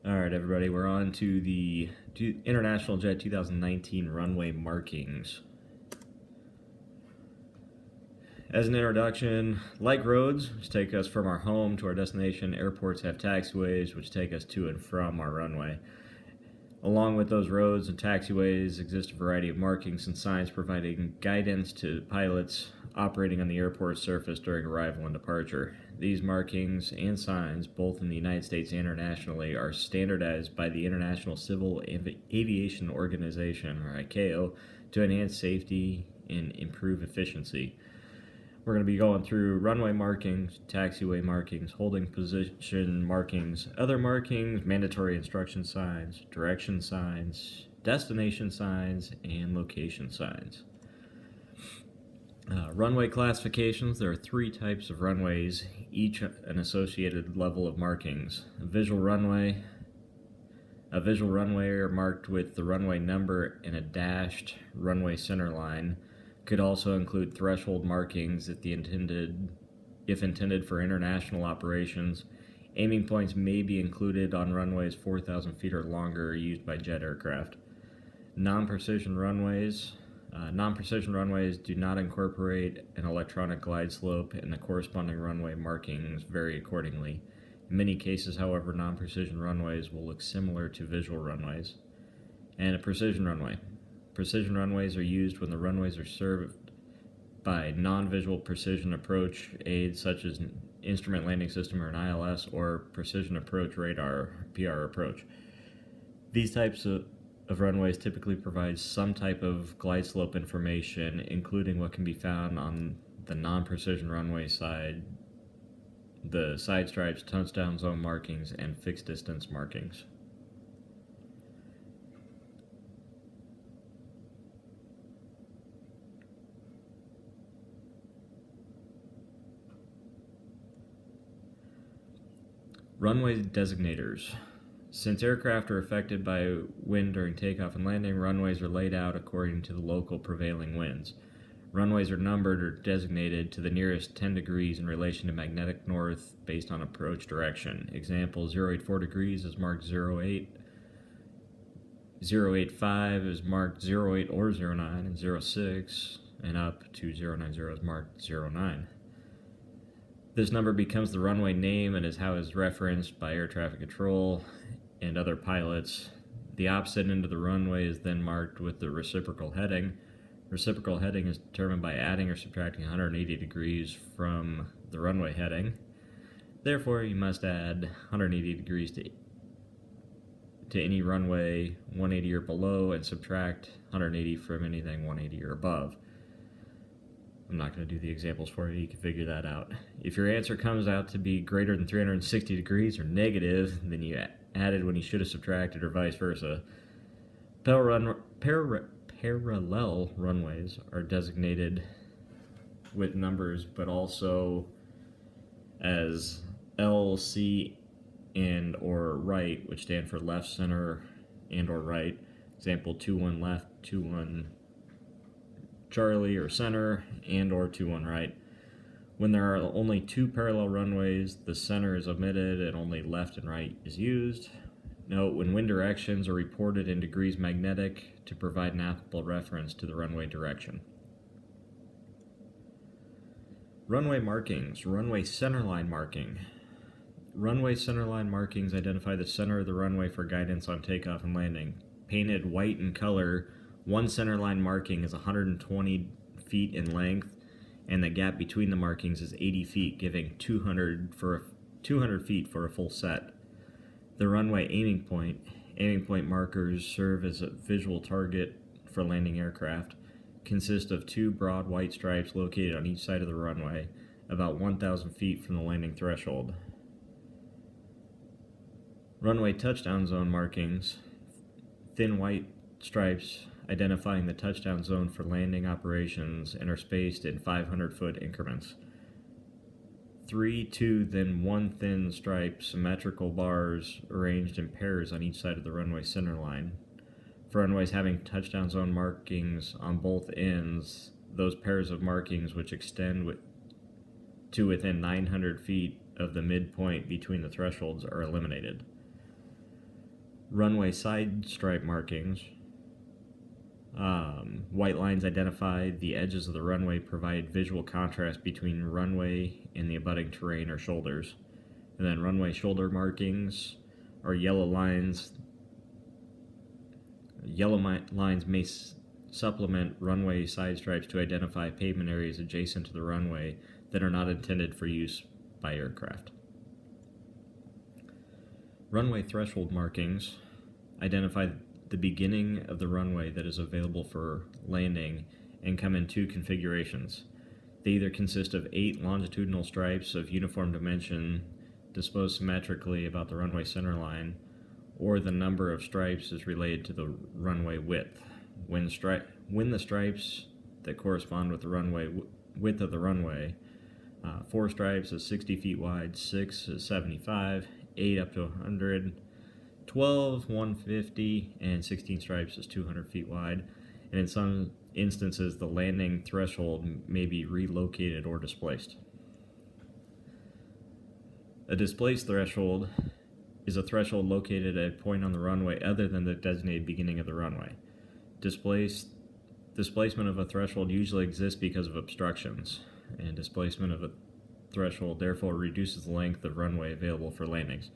All right, everybody, we're on to the International Jet 2019 runway markings. As an introduction, like roads, which take us from our home to our destination, airports have taxiways, which take us to and from our runway. Along with those roads and taxiways exist a variety of markings and signs providing guidance to pilots operating on the airport surface during arrival and departure. These markings and signs, both in the United States and internationally, are standardized by the International Civil Aviation Organization, or ICAO, to enhance safety and improve efficiency. We're going to be going through runway markings, taxiway markings, holding position markings, other markings, mandatory instruction signs, direction signs, destination signs, and location signs. Runway classifications. There are 3 types of runways, each an associated level of markings. A visual runway are marked with the runway number and a dashed runway center line. Could also include threshold markings if intended for international operations. Aiming points may be included on runways 4,000 feet or longer used by jet aircraft. Non-precision runways. Non-precision runways do not incorporate an electronic glide slope, and the corresponding runway markings vary accordingly. In many cases, however, non-precision runways will look similar to visual runways. And a precision runway. Precision runways are used when the runways are served by non-visual precision approach aids such as an instrument landing system or an ILS, or precision approach radar, PR approach. These types of runways typically provide some type of glide slope information, including what can be found on the non-precision runway side, the side stripes, touchdown zone markings, and fixed distance markings. Runway designators. Since aircraft are affected by wind during takeoff and landing, runways are laid out according to the local prevailing winds. Runways are numbered or designated to the nearest 10 degrees in relation to magnetic north based on approach direction. Example, 084 degrees is marked 08, 085 is marked 08 or 09, and 06 and up to 090 is marked 09. This number becomes the runway name and is how it is referenced by air traffic control and other pilots. The opposite end of the runway is then marked with the reciprocal heading. Reciprocal heading is determined by adding or subtracting 180 degrees from the runway heading. Therefore, you must add 180 degrees to any runway 180 or below and subtract 180 from anything 180 or above. I'm not going to do the examples for you. You can figure that out. If your answer comes out to be greater than 360 degrees or negative, then you added when you should have subtracted, or vice versa. Parallel runways are designated with numbers, but also as L, C, and or right, which stand for left, center, and or right. Example, 21 left, 21 Charlie or center, and or 21 right. When there are only 2 parallel runways, the center is omitted and only left and right is used. Note, when wind directions are reported in degrees magnetic to provide an applicable reference to the runway direction. Runway markings. Runway centerline marking. Runway centerline markings identify the center of the runway for guidance on takeoff and landing. Painted white in color, one centerline marking is 120 feet in length, and the gap between the markings is 80 feet, giving 200 feet for a full set. The runway aiming point markers serve as a visual target for landing aircraft, consist of 2 broad white stripes located on each side of the runway, about 1,000 feet from the landing threshold. Runway touchdown zone markings, thin white stripes identifying the touchdown zone for landing operations, and are spaced in 500-foot increments. 3, 2, then 1 thin stripe symmetrical bars arranged in pairs on each side of the runway center line. For runways having touchdown zone markings on both ends, those pairs of markings which extend to within 900 feet of the midpoint between the thresholds are eliminated. Runway side stripe markings. White lines identify the edges of the runway, provide visual contrast between runway and the abutting terrain or shoulders. And then runway shoulder markings are yellow lines. Lines may supplement runway side stripes to identify pavement areas adjacent to the runway that are not intended for use by aircraft. Runway threshold markings identify the beginning of the runway that is available for landing and come in two configurations. They either consist of 8 longitudinal stripes of uniform dimension disposed symmetrically about the runway centerline, or the number of stripes is related to the runway width. When the stripes that correspond with the runway width of the runway, 4 stripes is 60 feet wide, 6 is 75, 8 up to 100, 12, 150, and 16 stripes is 200 feet wide. And in some instances, the landing threshold may be relocated or displaced. A displaced threshold is a threshold located at a point on the runway other than the designated beginning of the runway. Displacement of a threshold usually exists because of obstructions, and displacement of a threshold therefore reduces the length of runway available for landings.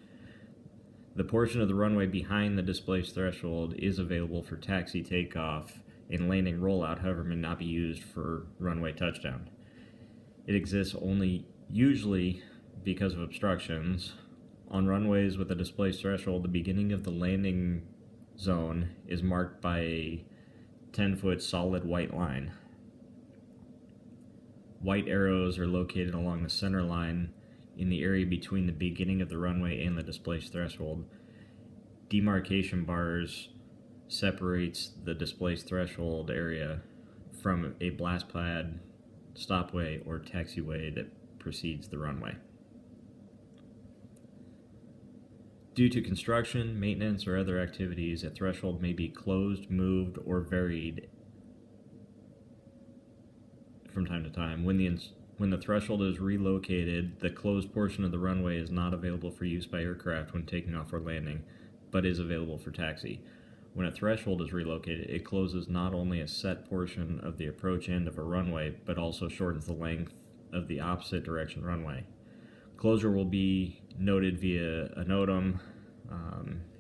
The portion of the runway behind the displaced threshold is available for taxi, takeoff, and landing rollout, however, may not be used for runway touchdown. It exists only usually because of obstructions. On runways with a displaced threshold, the beginning of the landing zone is marked by a 10-foot solid white line. White arrows are located along the center line in the area between the beginning of the runway and the displaced threshold. Demarcation bars separates the displaced threshold area from a blast pad, stopway, or taxiway that precedes the runway. Due to construction, maintenance, or other activities, a threshold may be closed, moved, or varied from time to time. When the threshold is relocated, the closed portion of the runway is not available for use by aircraft when taking off or landing, but is available for taxi. When a threshold is relocated, it closes not only a set portion of the approach end of a runway, but also shortens the length of the opposite direction runway. Closure will be noted via a NOTAM.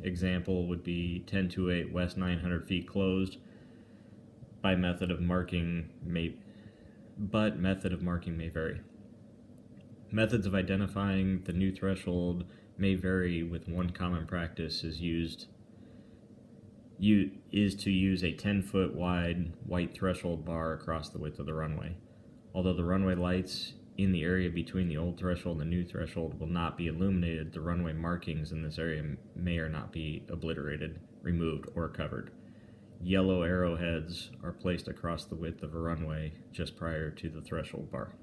Example would be 1028 west 900 feet closed by method of marking may vary. Methods of identifying the new threshold may vary, with one common practice is to use a 10-foot wide white threshold bar across the width of the runway. Although the runway lights in the area between the old threshold and the new threshold will not be illuminated, the runway markings in this area may or not be obliterated, removed, or covered. Yellow arrowheads are placed across the width of a runway just prior to the threshold bar.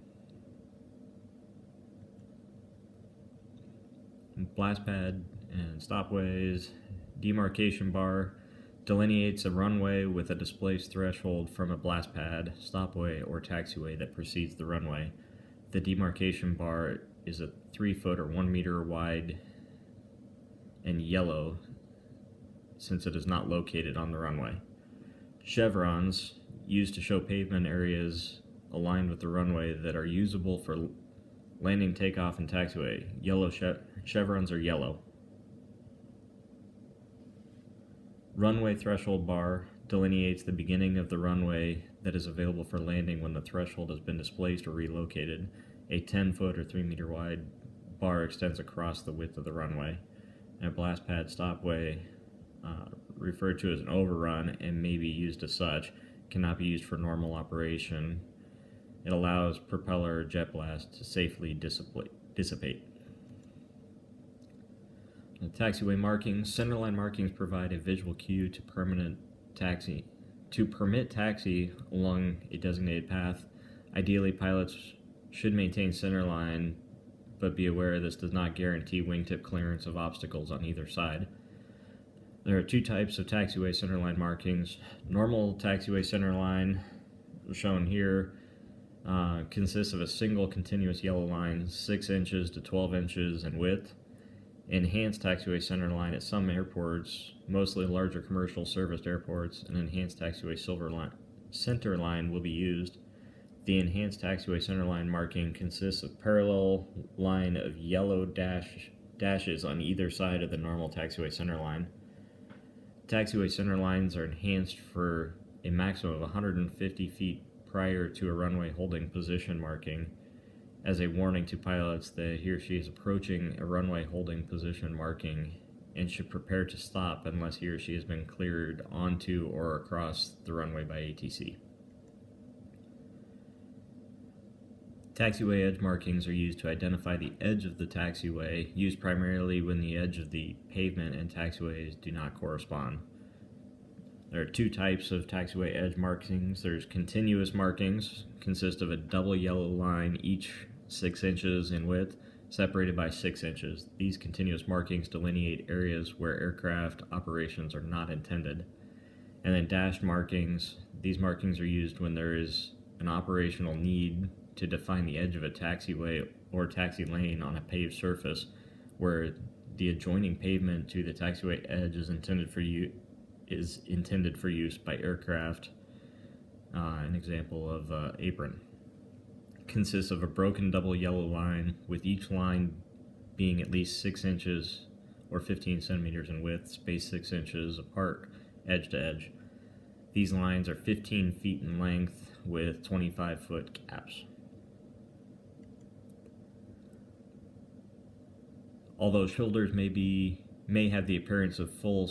Blast pad and stopways. Demarcation bar delineates a runway with a displaced threshold from a blast pad, stopway, or taxiway that precedes the runway. The demarcation bar is a 3-foot or 1 meter wide and yellow since it is not located on the runway. Chevrons, used to show pavement areas aligned with the runway that are usable for landing, takeoff, and taxiway. Yellow chevrons are yellow. Runway threshold bar delineates the beginning of the runway that is available for landing when the threshold has been displaced or relocated. A 10-foot or 3 meter wide bar extends across the width of the runway. And a blast pad stopway, referred to as an overrun and may be used as such, cannot be used for normal operation. It allows propeller or jet blast to safely dissipate. The taxiway markings. Centerline markings provide a visual cue to permit taxi along a designated path. Ideally, pilots should maintain centerline, but be aware this does not guarantee wingtip clearance of obstacles on either side. There are 2 types of taxiway centerline markings. Normal taxiway centerline, shown here, consists of a single continuous yellow line 6 inches to 12 inches in width. Enhanced taxiway centerline at some airports, mostly larger commercial serviced airports, an enhanced taxiway centerline will be used. The enhanced taxiway centerline marking consists of parallel line of yellow dashes on either side of the normal taxiway centerline. Taxiway centerlines are enhanced for a maximum of 150 feet prior to a runway holding position marking as a warning to pilots that he or she is approaching a runway holding position marking and should prepare to stop unless he or she has been cleared onto or across the runway by ATC. Taxiway edge markings are used to identify the edge of the taxiway, used primarily when the edge of the pavement and taxiways do not correspond. There are two types of taxiway edge markings. There's continuous markings, consist of a double yellow line, each 6 inches in width, separated by 6 inches. These continuous markings delineate areas where aircraft operations are not intended. And then dashed markings. These markings are used when there is an operational need to define the edge of a taxiway or taxi lane on a paved surface where the adjoining pavement to the taxiway edge is intended for use by aircraft. An example of apron consists of a broken double yellow line, with each line being at least 6 inches or 15 centimeters in width, spaced 6 inches apart, edge to edge. These lines are 15 feet in length with 25-foot gaps. Although shoulders may have the appearance of full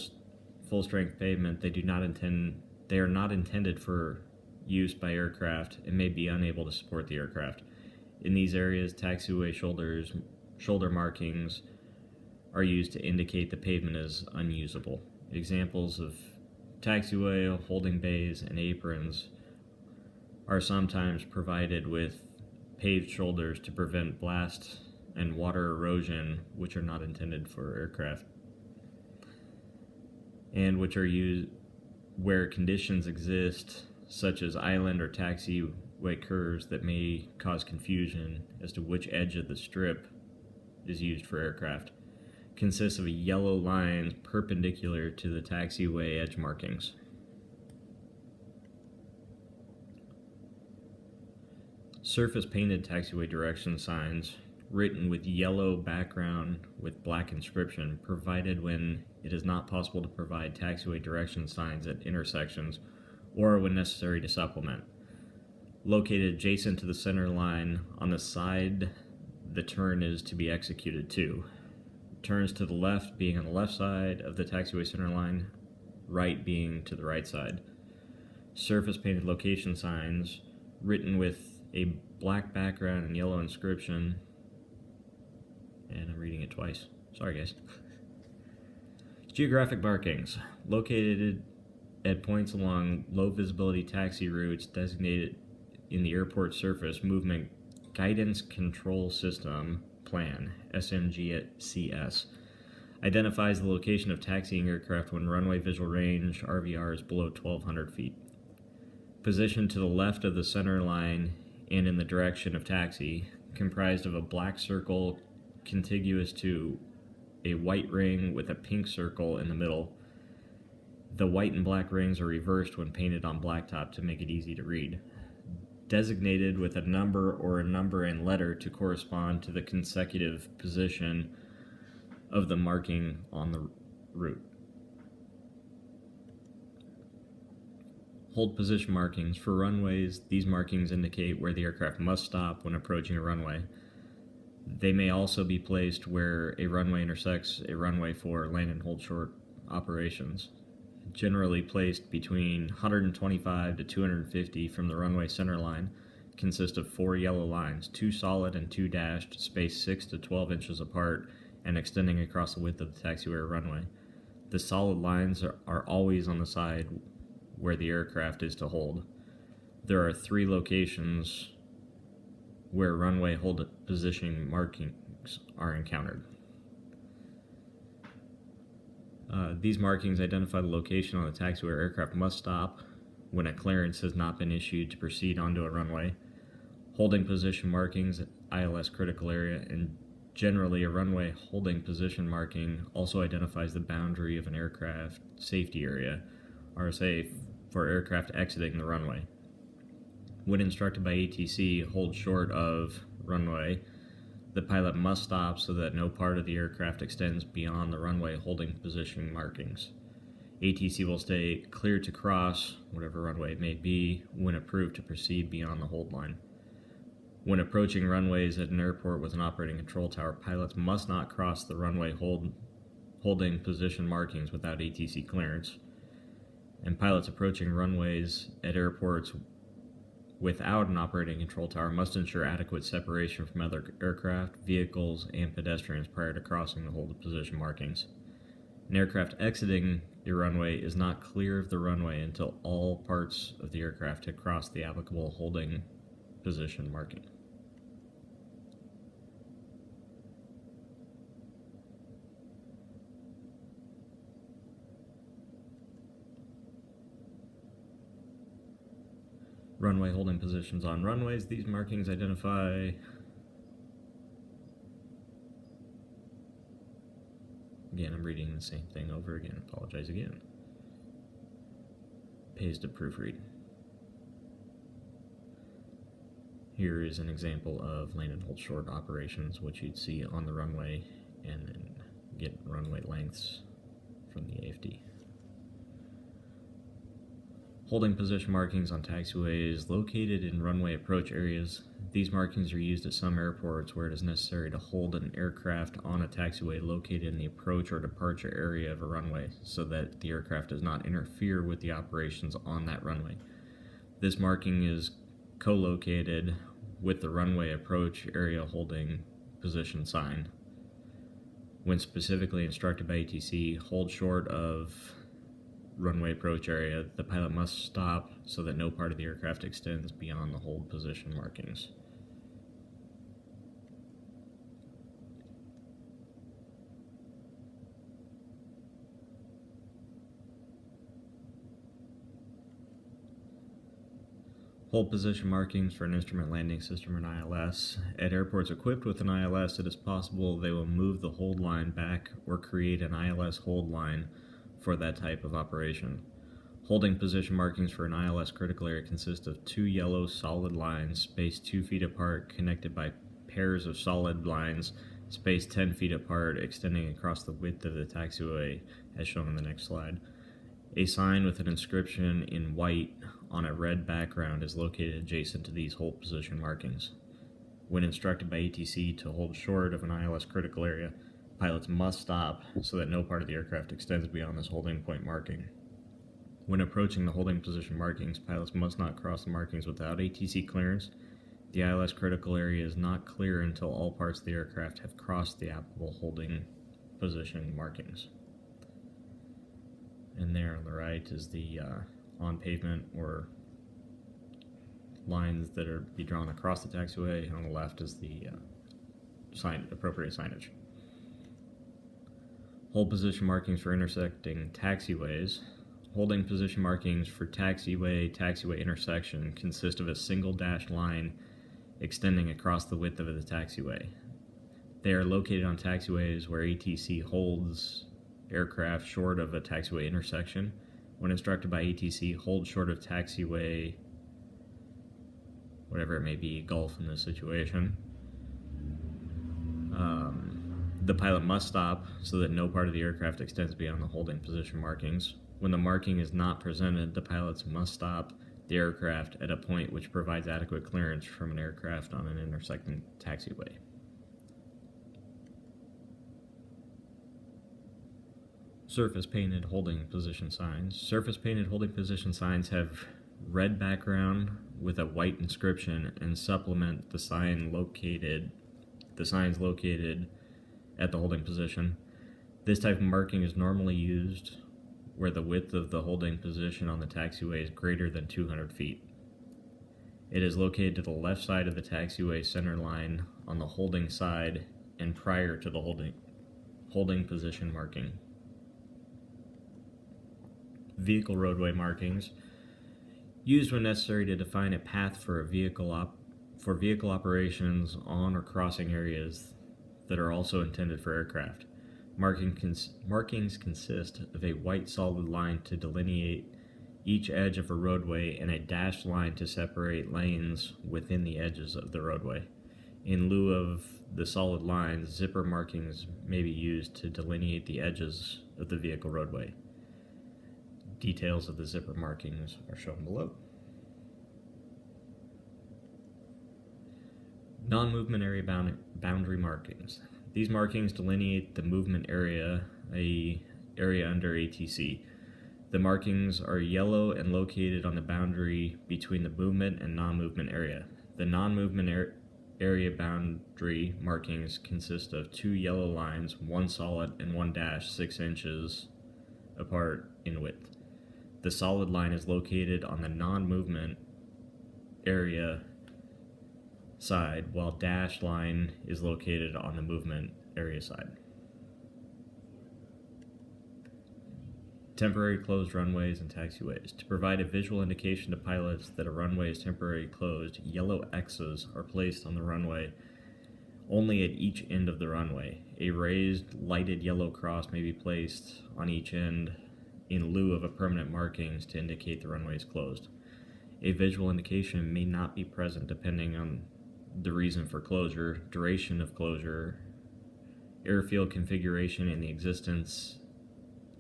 strength pavement, they are not intended for use by aircraft and may be unable to support the aircraft. In these areas, taxiway shoulder markings are used to indicate the pavement is unusable. Examples of taxiway, holding bays, and aprons are sometimes provided with paved shoulders to prevent blast and water erosion, which are not intended for aircraft, and which are used where conditions exist, such as island or taxiway curves, that may cause confusion as to which edge of the strip is used for aircraft. Consists of yellow lines perpendicular to the taxiway edge markings. Surface painted taxiway direction signs, written with yellow background with black inscription, provided when it is not possible to provide taxiway direction signs at intersections or when necessary to supplement. Located adjacent to the center line on the side the turn is to be executed to. Turns to the left being on the left side of the taxiway center line, right being to the right side. Surface painted location signs, written with a black background and yellow inscription, and I'm reading it twice. Sorry, guys. Geographic markings, located at points along low visibility taxi routes designated in the airport surface movement guidance control system plan, SMGCS, identifies the location of taxiing aircraft when runway visual range, RVR, is below 1,200 feet. Positioned to the left of the center line and in the direction of taxi, comprised of a black circle contiguous to a white ring with a pink circle in the middle. The white and black rings are reversed when painted on blacktop to make it easy to read. Designated with a number or a number and letter to correspond to the consecutive position of the marking on the route. Hold position markings. For runways, these markings indicate where the aircraft must stop when approaching a runway. They may also be placed where a runway intersects a runway for land and hold short operations. Generally placed between 125 to 250 from the runway center line, consist of 4 yellow lines, 2 solid and 2 dashed, spaced 6 to 12 inches apart and extending across the width of the taxiway or runway. The solid lines are always on the side where the aircraft is to hold. There are 3 locations where runway hold positioning markings are encountered. These markings identify the location on the taxiway where aircraft must stop when a clearance has not been issued to proceed onto a runway. Holding position markings at ILS critical area and Generally, a runway holding position marking also identifies the boundary of an aircraft safety area, RSA, for aircraft exiting the runway. When instructed by ATC, hold short of runway, the pilot must stop so that no part of the aircraft extends beyond the runway holding position markings. ATC will stay clear to cross, whatever runway it may be, when approved to proceed beyond the hold line. When approaching runways at an airport with an operating control tower, pilots must not cross the runway holding position markings without ATC clearance. And pilots approaching runways at airports without an operating control tower must ensure adequate separation from other aircraft, vehicles, and pedestrians prior to crossing the hold position markings. An aircraft exiting a runway is not clear of the runway until all parts of the aircraft have crossed the applicable holding position marking. Runway holding positions on runways. These markings identify again, I'm reading the same thing over again. Apologize again. Pays to proofread. Here is an example of land and hold short operations, which you'd see on the runway and then get runway lengths from the AFD. Holding position markings on taxiways located in runway approach areas. These markings are used at some airports where it is necessary to hold an aircraft on a taxiway located in the approach or departure area of a runway so that the aircraft does not interfere with the operations on that runway. This marking is co-located with the runway approach area holding position sign. When specifically instructed by ATC, hold short of runway approach area, the pilot must stop so that no part of the aircraft extends beyond the hold position markings. Hold position markings for an instrument landing system or an ILS. At airports equipped with an ILS, it is possible they will move the hold line back or create an ILS hold line for that type of operation. Holding position markings for an ILS critical area consist of two yellow solid lines spaced 2 feet apart, connected by pairs of solid lines spaced 10 feet apart, extending across the width of the taxiway, as shown in the next slide. A sign with an inscription in white on a red background is located adjacent to these hold position markings. When instructed by ATC to hold short of an ILS critical area, pilots must stop so that no part of the aircraft extends beyond this holding point marking. When approaching the holding position markings, pilots must not cross the markings without ATC clearance. The ILS critical area is not clear until all parts of the aircraft have crossed the applicable holding position markings. And there on the right is the on pavement or lines that are be drawn across the taxiway, and on the left is the appropriate signage. Hold position markings for intersecting taxiways. Holding position markings for taxiway intersection consist of a single dashed line extending across the width of the taxiway. They are located on taxiways where ATC holds aircraft short of a taxiway intersection. When instructed by ATC, hold short of taxiway, whatever it may be, Gulf in this situation. The pilot must stop so that no part of the aircraft extends beyond the holding position markings. When the marking is not presented, the pilots must stop the aircraft at a point which provides adequate clearance from an aircraft on an intersecting taxiway. Surface painted holding position signs. Surface painted holding position signs have red background with a white inscription and supplement the signs located at the holding position. This type of marking is normally used where the width of the holding position on the taxiway is greater than 200 feet. It is located to the left side of the taxiway center line on the holding side and prior to the holding position marking. Vehicle roadway markings, used when necessary to define a path for vehicle operations on or crossing areas that are also intended for aircraft. Markings consist of a white solid line to delineate each edge of a roadway and a dashed line to separate lanes within the edges of the roadway. In lieu of the solid lines, zipper markings may be used to delineate the edges of the vehicle roadway. Details of the zipper markings are shown below. Non-movement area boundary markings. These markings delineate the movement area, an area under ATC. The markings are yellow and located on the boundary between the movement and non-movement area. The non-movement area boundary markings consist of two yellow lines, one solid and one dash 6 inches apart in width. The solid line is located on the non-movement area side, while dashed line is located on the movement area side. Temporary closed runways and taxiways. To provide a visual indication to pilots that a runway is temporarily closed, yellow X's are placed on the runway only at each end of the runway. A raised, lighted yellow cross may be placed on each end in lieu of a permanent markings to indicate the runway is closed. A visual indication may not be present depending on the reason for closure, duration of closure, airfield configuration, and the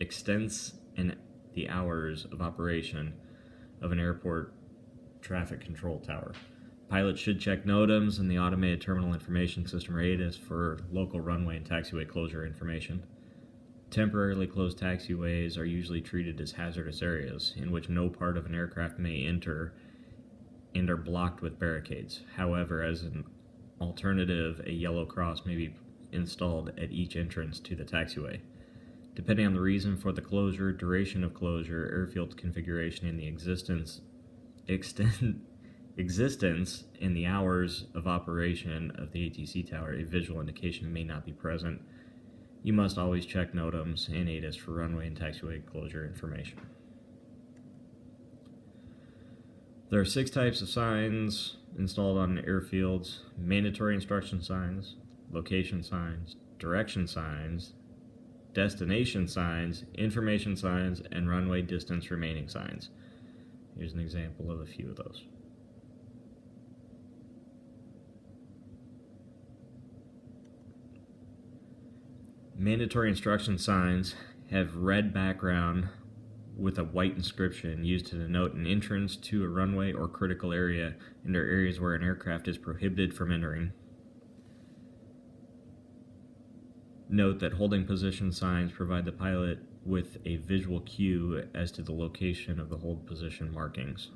extents and the hours of operation of an airport traffic control tower. Pilots should check NOTAMs and the Automated Terminal Information System, or ATIS, for local runway and taxiway closure information. Temporarily closed taxiways are usually treated as hazardous areas in which no part of an aircraft may enter and are blocked with barricades. However, as an alternative, a yellow cross may be installed at each entrance to the taxiway. Depending on the reason for the closure, duration of closure, airfield configuration, and the existence and the hours of operation of the ATC tower, a visual indication may not be present. You must always check NOTAMs and ATIS for runway and taxiway closure information. There are 6 types of signs installed on airfields: mandatory instruction signs, location signs, direction signs, destination signs, information signs, and runway distance remaining signs. Here's an example of a few of those. Mandatory instruction signs have red background with a white inscription used to denote an entrance to a runway or critical area, and are areas where an aircraft is prohibited from entering. Note that holding position signs provide the pilot with a visual cue as to the location of the hold position markings.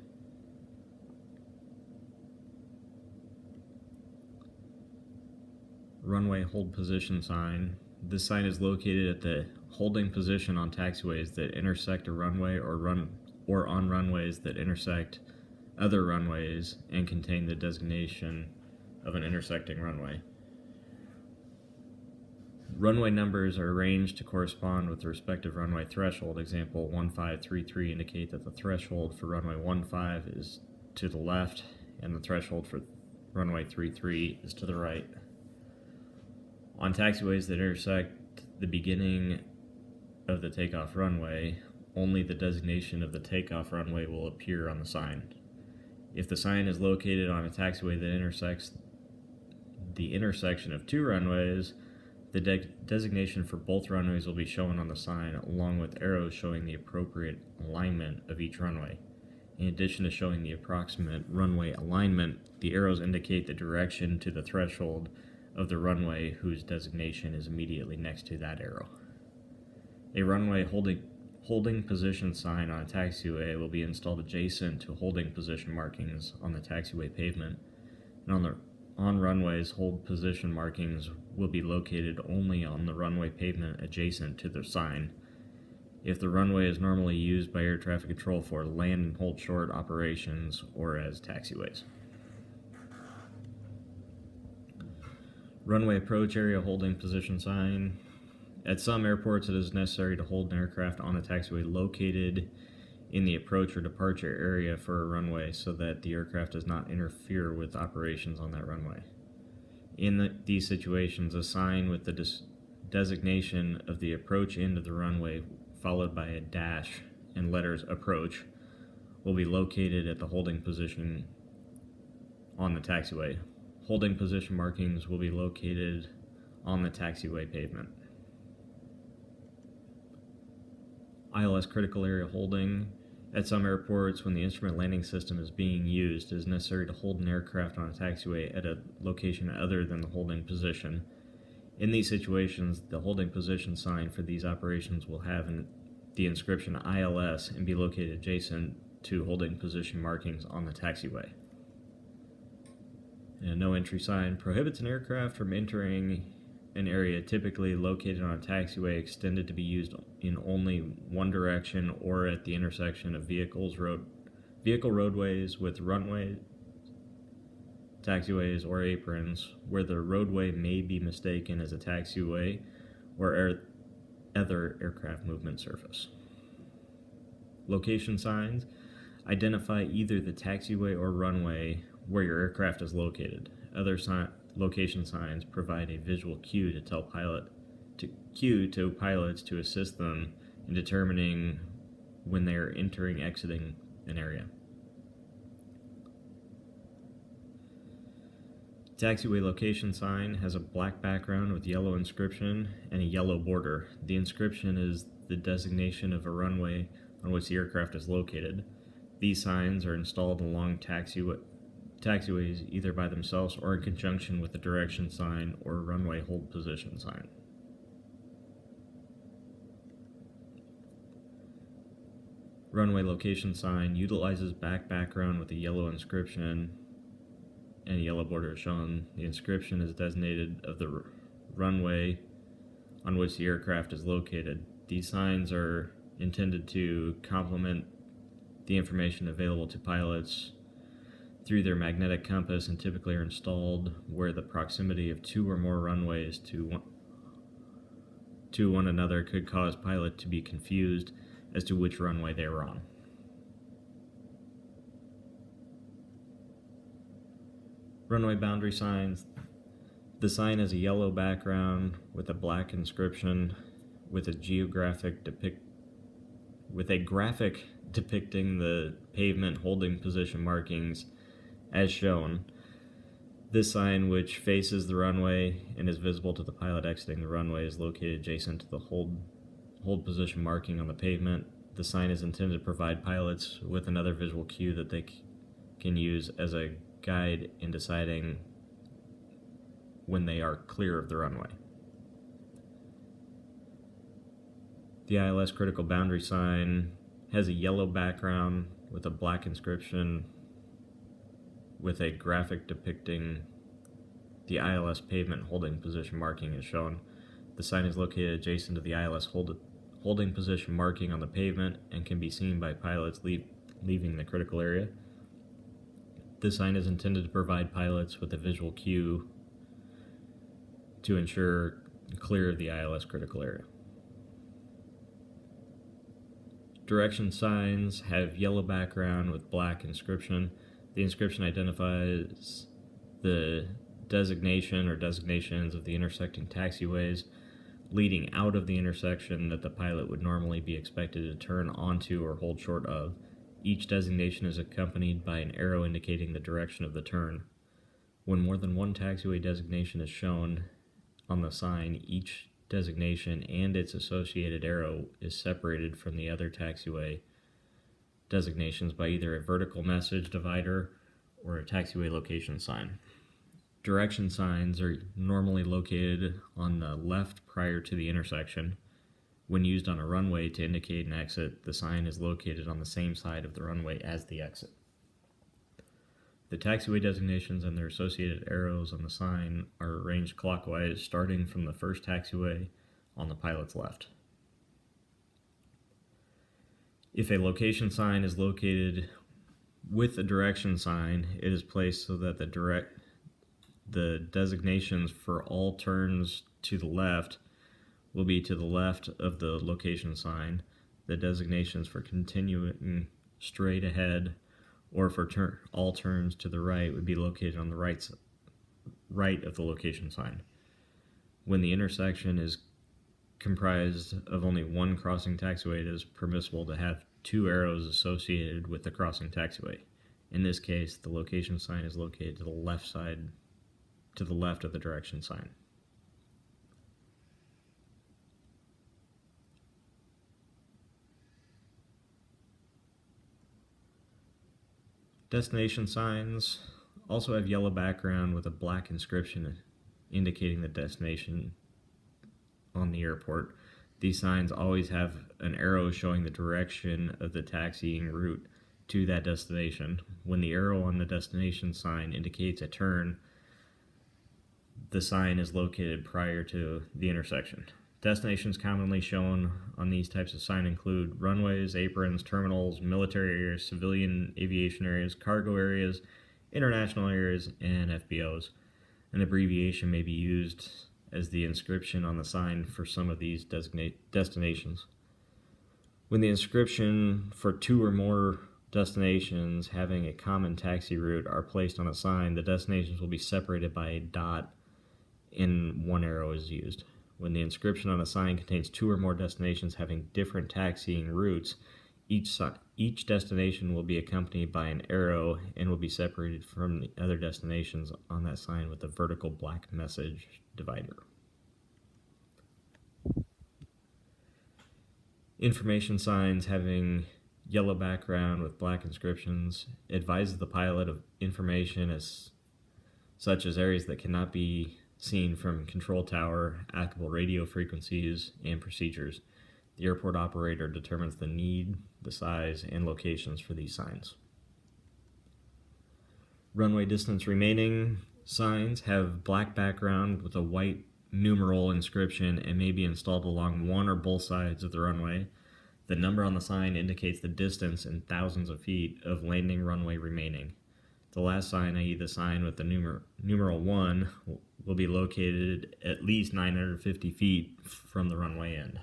Runway hold position sign. This sign is located at the holding position on taxiways that intersect a runway or on runways that intersect other runways and contain the designation of an intersecting runway. Runway numbers are arranged to correspond with the respective runway threshold. Example 1533 indicate that the threshold for runway 15 is to the left and the threshold for runway 33 is to the right. On taxiways that intersect the beginning of the takeoff runway, only the designation of the takeoff runway will appear on the sign. If the sign is located on a taxiway that intersects the intersection of 2 runways, the designation for both runways will be shown on the sign, along with arrows showing the appropriate alignment of each runway. In addition to showing the approximate runway alignment, the arrows indicate the direction to the threshold of the runway whose designation is immediately next to that arrow. A runway holding position sign on a taxiway will be installed adjacent to holding position markings on the taxiway pavement, and on runways, hold position markings will be located only on the runway pavement adjacent to the sign. If the runway is normally used by air traffic control for land and hold short operations or as taxiways. Runway approach area holding position sign. At some airports, it is necessary to hold an aircraft on a taxiway located in the approach or departure area for a runway so that the aircraft does not interfere with operations on that runway. these situations, a sign with the designation of the approach end of the runway, followed by a dash and letters approach, will be located at the holding position on the taxiway. Holding position markings will be located on the taxiway pavement. ILS critical area holding. At some airports, when the instrument landing system is being used, it is necessary to hold an aircraft on a taxiway at a location other than the holding position. In these situations, the holding position sign for these operations will have the inscription ILS and be located adjacent to holding position markings on the taxiway. And a no entry sign prohibits an aircraft from entering an area typically located on a taxiway extended to be used in only one direction or at the intersection of vehicle roadways with runway, taxiways, or aprons, where the roadway may be mistaken as a taxiway or other aircraft movement surface. Location signs identify either the taxiway or runway where your aircraft is located. Other location signs provide a visual cue to pilots to assist them in determining when they are exiting an area. Taxiway location sign has a black background with yellow inscription and a yellow border. The inscription is the designation of a runway on which the aircraft is located. These signs are installed along taxiways either by themselves or in conjunction with the direction sign or runway hold position sign. Runway location sign utilizes background with a yellow inscription and a yellow border shown. The inscription is designated of the runway on which the aircraft is located. These signs are intended to complement the information available to pilots through their magnetic compass and typically are installed where the proximity of two or more runways to one another could cause pilot to be confused as to which runway they were on. Runway boundary signs. The sign has a yellow background with a black inscription with a graphic depicting the pavement holding position markings as shown. This sign, which faces the runway and is visible to the pilot exiting the runway, is located adjacent to the hold position marking on the pavement. The sign is intended to provide pilots with another visual cue that they can use as a guide in deciding when they are clear of the runway. The ILS critical boundary sign has a yellow background with a black inscription with a graphic depicting the ILS pavement holding position marking as shown. The sign is located adjacent to the ILS holding position marking on the pavement and can be seen by pilots leaving the critical area. This sign is intended to provide pilots with a visual cue to ensure clear of the ILS critical area. Direction signs have yellow background with black inscription. The inscription identifies the designation or designations of the intersecting taxiways leading out of the intersection that the pilot would normally be expected to turn onto or hold short of. Each designation is accompanied by an arrow indicating the direction of the turn. When more than one taxiway designation is shown on the sign, each designation and its associated arrow is separated from the other taxiway designations by either a vertical message divider or a taxiway location sign. Direction signs are normally located on the left prior to the intersection. When used on a runway to indicate an exit, the sign is located on the same side of the runway as the exit. The taxiway designations and their associated arrows on the sign are arranged clockwise, starting from the first taxiway on the pilot's left. If a location sign is located with a direction sign, it is placed so that the designations for all turns to the left will be to the left of the location sign. The designations for continuing straight ahead or for all turns to the right would be located on the right right of the location sign. When the intersection is comprised of only one crossing taxiway, it is permissible to have two arrows associated with the crossing taxiway. In this case, the location sign is located to the left of the direction sign. Destination signs also have yellow background with a black inscription indicating the destination on the airport. These signs always have an arrow showing the direction of the taxiing route to that destination. When the arrow on the destination sign indicates a turn, the sign is located prior to the intersection. Destinations commonly shown on these types of sign include runways, aprons, terminals, military areas, civilian aviation areas, cargo areas, international areas, and FBOs. An abbreviation may be used as the inscription on the sign for some of these destinations. When the inscription for two or more destinations having a common taxi route are placed on a sign, the destinations will be separated by a dot and one arrow is used. When the inscription on a sign contains two or more destinations having different taxiing routes, each destination will be accompanied by an arrow and will be separated from the other destinations on that sign with a vertical black message divider. Information signs having yellow background with black inscriptions advises the pilot of information such as areas that cannot be seen from control tower, applicable radio frequencies, and procedures. The airport operator determines the need, the size, and locations for these signs. Runway distance remaining signs have black background with a white numeral inscription and may be installed along one or both sides of the runway. The number on the sign indicates the distance in thousands of feet of landing runway remaining. The last sign, i.e. the sign with the numeral 1, will be located at least 950 feet from the runway end.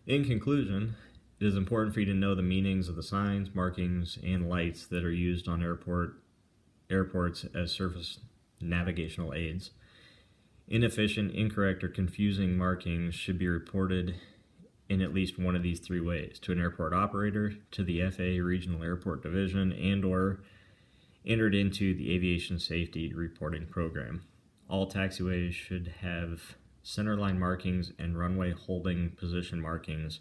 In conclusion, it is important for you to know the meanings of the signs, markings, and lights that are used on airports as surface navigational aids. Inefficient, incorrect, or confusing markings should be reported in at least one of these three ways: to an airport operator, to the FAA Regional Airport Division, and/or entered into the Aviation Safety Reporting Program. All taxiways should have centerline markings and runway holding position markings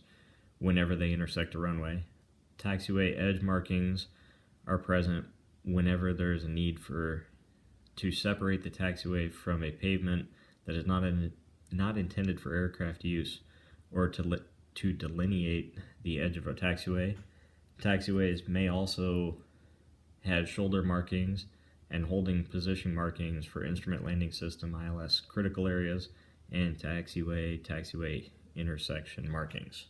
whenever they intersect a runway. Taxiway edge markings are present whenever there is a need to separate the taxiway from a pavement that is not intended for aircraft use, or to delineate the edge of a taxiway. Taxiways may also have shoulder markings and holding position markings for instrument landing system ILS critical areas and taxiway intersection markings.